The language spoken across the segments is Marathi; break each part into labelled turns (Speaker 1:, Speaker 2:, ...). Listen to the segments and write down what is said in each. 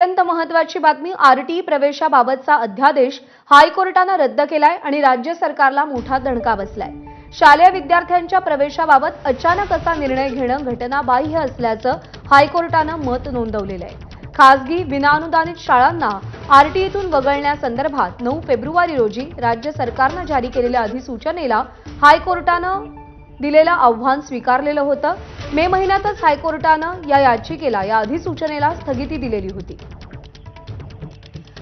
Speaker 1: अत्यंत महत्त्वाची बातमी आरटी प्रवेशाबाबतचा अध्यादेश हायकोर्टाने रद्द केलाय आणि राज्य सरकारला मोठा दणका बसलाय। शालेय विद्यार्थ्यांच्या प्रवेशाबाबत अचानक असा निर्णय घेणं घटनाबाह्य असल्याचं हायकोर्टाने मत नोंदवलेलं आहे। खासगी विनाअनुदानित शाळांना आरटीईतून वगळण्यासंदर्भात 9 फेब्रुवारी रोजी राज्य सरकारने जारी केलेल्या अधिसूचनेला हायकोर्टाने दिलेलं आव्हान स्वीकारलेलं होतं। मे महिन्यातच हायकोर्टाने या याचिकेला या अधिसूचनेला स्थगिती दिलेली होती।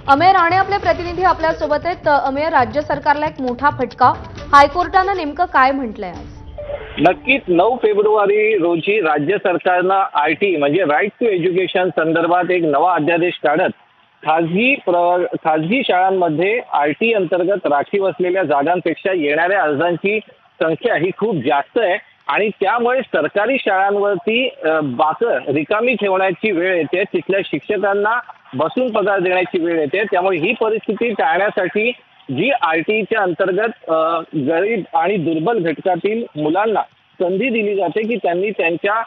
Speaker 1: अमेय राणे आपले प्रतिनिधी आपल्या सोबत आहेत। अमेय, राज्य सरकारला एक मोठा फटका, हायकोर्टाने नेमकं काय म्हटलंय आज?
Speaker 2: नक्कीच 9 फेब्रुवारी रोजी राज्य सरकारनं आरटी म्हणजे राईट टू एज्युकेशन संदर्भात एक नवा अध्यादेश काढत खासगी शाळांमध्ये आरटी अंतर्गत राखीव असलेल्या जागांपेक्षा येणाऱ्या अर्जांची संख्या ही खूप जास्त आहे आणि त्यामुळे सरकारी शाळांवरती बाकं रिकामी ठेवण्याची वेळ येते, तिथल्या शिक्षकांना बसून पगार देण्याची वेळ येते। त्यामुळे ही परिस्थिती टाळण्यासाठी जी आरटीईच्या अंतर्गत गरीब आणि दुर्बल घटकातील मुलांना संधी दिली जाते की त्यांनी त्यांच्या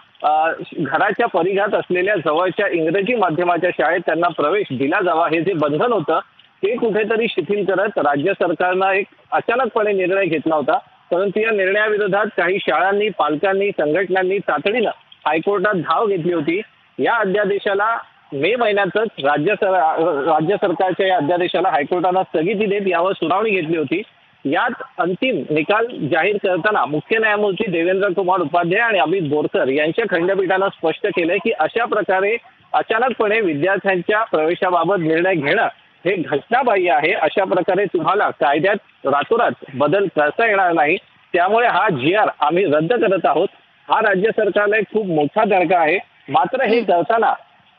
Speaker 2: घराच्या परिघात असलेल्या जवळच्या इंग्रजी माध्यमाच्या शाळेत त्यांना प्रवेश दिला जावा, हे जे बंधन होतं ते कुठेतरी शिथिल करत राज्य सरकारनं एक अचानकपणे निर्णय घेतला होता। परंतु या निर्णयाविरोधात काही शाळांनी, पालकांनी, संघटनांनी तातडीनं हायकोर्टात धाव घेतली होती। या अध्यादेशाला मे महिन्यातच राज्य सरकारच्या या अध्यादेशाला हायकोर्टानं स्थगिती देत यावर सुनावणी घेतली होती। यात अंतिम निकाल जाहीर करताना मुख्य न्यायमूर्ती देवेंद्र कुमार उपाध्याय आणि अमित बोरकर यांच्या खंडपीठानं स्पष्ट केलंय की अशा प्रकारे अचानकपणे विद्यार्थ्यांच्या प्रवेशाबाबत निर्णय घेणं हे घटनाबाह्य आहे। अशा प्रकारे तुम्हाला कायद्यात रातोरात बदल करता येणार नाही। त्यामुळे हा GR आम्ही रद्द करत आहोत। हा राज्य सरकारला एक खूप मोठा दणका आहे। मात्र हे करताना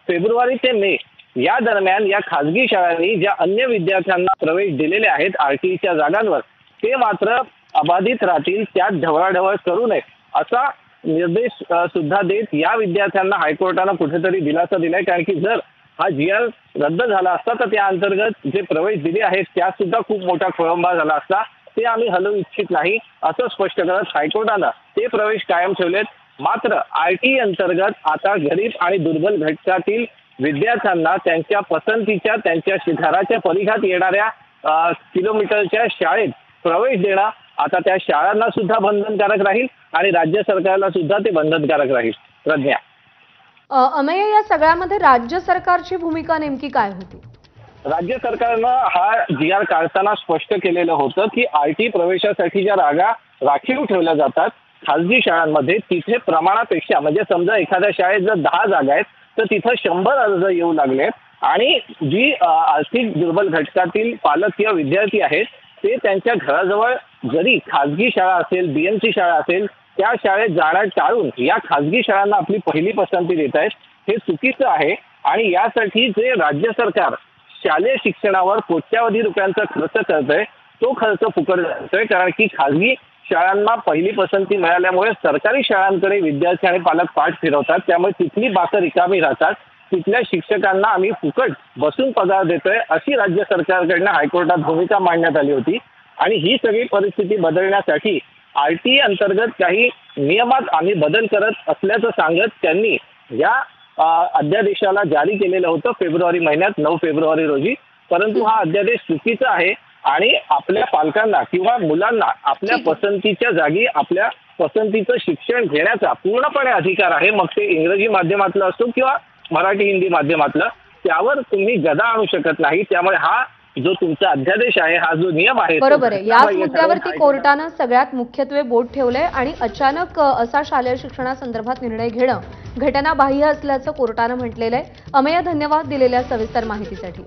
Speaker 2: फेब्रुवारी ते मे या दरम्यान या खासगी शाळांनी ज्या अन्य विद्यार्थ्यांना प्रवेश दिलेले आहेत आरटीईच्या जागांवर, ते मात्र अबाधित राहतील, त्यात ढवळाढवळ करू नये असा निर्देश सुद्धा देत या विद्यार्थ्यांना हायकोर्टानं कुठेतरी दिलासा दिलाय। कारण की जर हा GR रद्द झाला असता तर त्या अंतर्गत जे प्रवेश दिले आहेत त्यात सुद्धा खूप मोठा खोळंबा झाला असता, ते आम्ही हलवू इच्छित नाही असं स्पष्ट करत हायकोर्टानं ते प्रवेश कायम ठेवलेत। मात्र आरटीई अंतर्गत आता गरीब आणि दुर्बल घटकातील विद्यार्थ्यांना त्यांच्या पसंतीच्या त्यांच्या घराच्या परिघात येणाऱ्या किलोमीटरच्या शाळेत प्रवेश देणं आता त्या शाळांना सुद्धा बंधनकारक राहील आणि राज्य सरकारला सुद्धा ते बंधनकारक राहील। प्रज्ञा,
Speaker 1: अमेय, या सगळ्यामध्ये राज्य सरकारची भूमिका नेमकी काय होती?
Speaker 2: राज्य सरकारनं हा GR काढताना स्पष्ट केलेलं होतं की आरटी प्रवेशासाठी ज्या जागा राखीव ठेवल्या जातात खासगी शाळांमध्ये, तिथे प्रमाणापेक्षा म्हणजे समजा एखाद्या शाळेत जर 10 जागा आहेत तर तिथं 100 अर्ज येऊ लागलेत आणि जी आर्थिक दुर्बल घटकातील पालक किंवा विद्यार्थी आहेत ते त्यांच्या घराजवळ जरी खासगी शाळा असेल, BMC शाळा असेल, त्या शाळेत जाणं टाळून या खासगी शाळांना आपली पहिली पसंती देत आहेत, हे चुकीचं आहे। आणि यासाठी जे राज्य सरकार शालेय शिक्षणावर कोट्यावधी रुपयांचा खर्च करतंय तो खर्च फुकट जातोय। कारण की खासगी शाळांना पहिली पसंती मिळाल्यामुळे सरकारी शाळांकडे विद्यार्थी आणि पालक पाठ फिरवतात, त्यामुळे तिथली बाकं रिकामी राहतात। तिथल्या शिक्षकांना आम्ही फुकट बसून पगार देतोय अशी राज्य सरकारकडनं हायकोर्टात भूमिका मांडण्यात आली होती। आणि ही सगळी परिस्थिती बदलण्यासाठी आरटीई अंतर्गत काही नियमात आम्ही बदल करत असल्याचं सांगत त्यांनी या अध्यादेशाला जारी केलेलं होतं फेब्रुवारी महिन्यात 9 फेब्रुवारी रोजी। परंतु हा अध्यादेश चुकीचा आहे आणि आपल्या पालकांना किंवा मुलांना आपल्या पसंतीच्या जागी आपल्या पसंतीचं शिक्षण घेण्याचा पूर्णपणे अधिकार आहे। मग ते इंग्रजी माध्यमातलं असो किंवा मराठी हिंदी माध्यमातलं, त्यावर तुम्ही गदा आणू शकत नाही। त्यामुळे हा जो तुमचा अध्यादेश आहे, हा जो नियम आहे,
Speaker 1: बरोबर आहे, याच मुद्द्यावरती कोर्टानं सगळ्यात मुख्यत्वे बोट ठेवलंय आणि अचानक असा शालेय शिक्षणासंदर्भात निर्णय घेणं घटनाबाह्य असल्याचं कोर्टानं म्हटलेलं आहे। अमेय, धन्यवाद दिलेल्या सविस्तर माहितीसाठी।